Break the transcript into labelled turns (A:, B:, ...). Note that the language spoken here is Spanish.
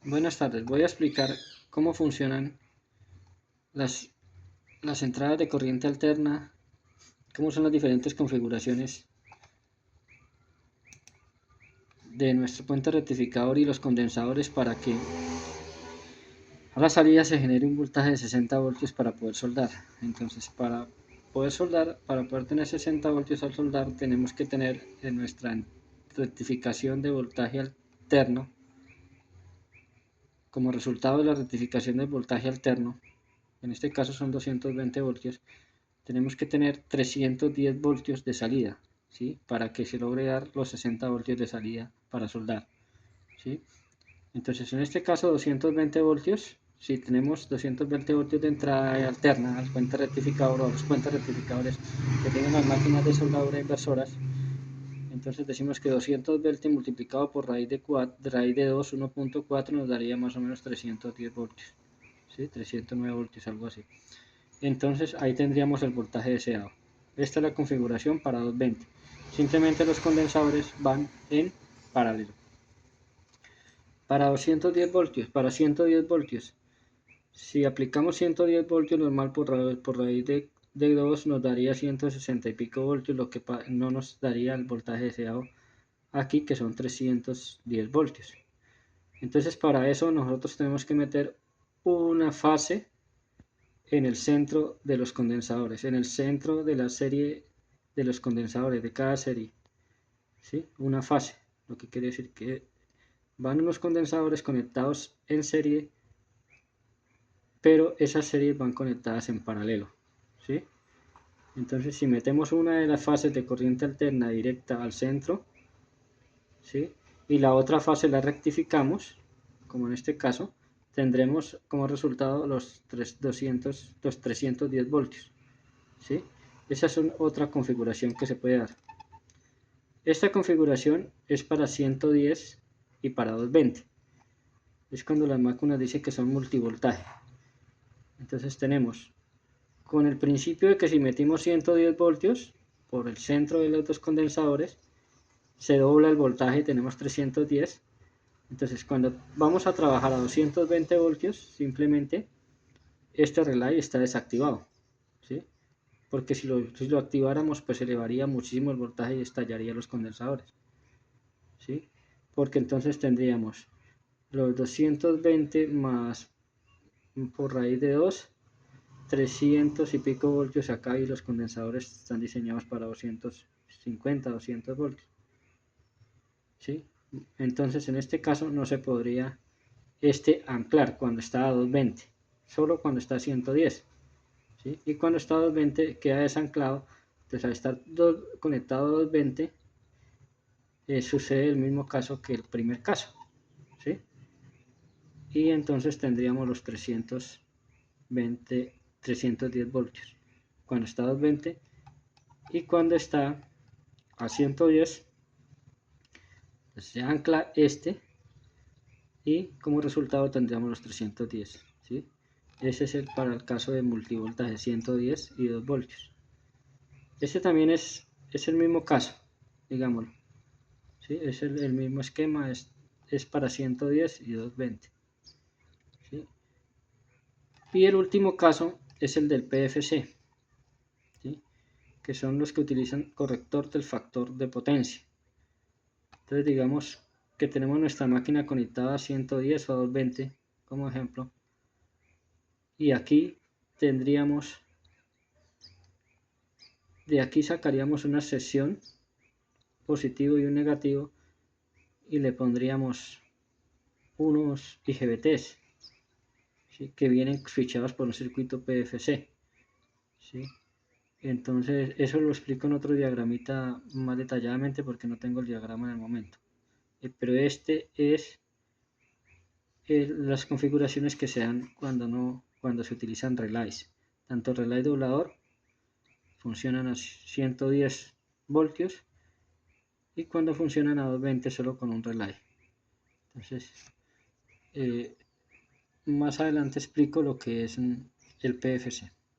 A: Buenas tardes, voy a explicar cómo funcionan las, las entradas de corriente alterna, cómo son las diferentes configuraciones de nuestro puente rectificador y los condensadores para que a la salida se genere un voltaje de 60 voltios para poder soldar. Entonces, para poder tener 60 voltios al soldar, tenemos que tener en nuestra rectificación de voltaje alterno, como resultado de la rectificación del voltaje alterno, en este caso son 220 voltios, tenemos que tener 310 voltios de salida, ¿sí? Para que se logre dar los 60 voltios de salida para soldar, ¿sí? Entonces, en este caso 220 voltios, si tenemos 220 voltios de entrada alterna al puente rectificador o a los puentes rectificadores que tienen las máquinas de soldadura inversoras, entonces decimos que 220 multiplicado por raíz de 2, 1.4 nos daría más o menos 310 voltios, ¿sí? 309 voltios, algo así. Entonces ahí tendríamos el voltaje deseado. Esta es la configuración para 220. Simplemente los condensadores van en paralelo. Para 210 voltios, para 110 voltios, si aplicamos 110 voltios normal por raíz de 2 nos daría 160 y pico voltios, lo que no nos daría el voltaje deseado aquí, que son 310 voltios. Entonces para eso nosotros tenemos que meter una fase en el centro de los condensadores, en el centro de la serie de los condensadores, de cada serie, ¿sí? Una fase, lo que quiere decir que van unos condensadores conectados en serie, pero esas series van conectadas en paralelo, ¿sí? Entonces, si metemos una de las fases de corriente alterna directa al centro, ¿sí? Y la otra fase la rectificamos, como en este caso, tendremos como resultado los 310 voltios, ¿sí? Esa es otra configuración que se puede dar. Esta configuración es para 110 y para 220. Es cuando las máquinas dicen que son multivoltaje. Entonces tenemos con el principio de que si metimos 110 voltios por el centro de los dos condensadores, se dobla el voltaje y tenemos 310. Entonces cuando vamos a trabajar a 220 voltios, simplemente este relay está desactivado, ¿sí? Porque si lo activáramos, pues elevaría muchísimo el voltaje y estallaría los condensadores, ¿sí? Porque entonces tendríamos los 220 más por raíz de 2, 300 y pico voltios acá, y los condensadores están diseñados para 250, 200 voltios, ¿sí? Entonces en este caso no se podría anclar cuando está a 220, solo cuando está a 110, ¿sí? Y cuando está a 220 queda desanclado. Entonces al estar conectado a 220 sucede el mismo caso que el primer caso, ¿sí? Y entonces tendríamos los 310 voltios cuando está a 220, y cuando está a 110 pues se ancla y como resultado tendríamos los 310, ¿sí? Ese es para el caso de multivoltaje 110 y 2 voltios. Este también es el mismo caso, digámoslo, ¿sí? Es el mismo esquema, es para 110 y 220, ¿sí? Y el último caso es el del PFC, ¿sí? Que son los que utilizan corrector del factor de potencia. Entonces digamos que tenemos nuestra máquina conectada a 110 o a 220 como ejemplo, y aquí tendríamos, de aquí sacaríamos una sección positivo y un negativo y le pondríamos unos IGBTs, ¿sí? Que vienen switchados por un circuito PFC, ¿sí? Entonces eso lo explico en otro diagramita más detalladamente porque no tengo el diagrama en el momento, pero este es las configuraciones que se dan cuando se utilizan relays. Tanto relay doblador funcionan a 110 voltios y cuando funcionan a 220 solo con un relay. Entonces más adelante explico lo que es el PFC.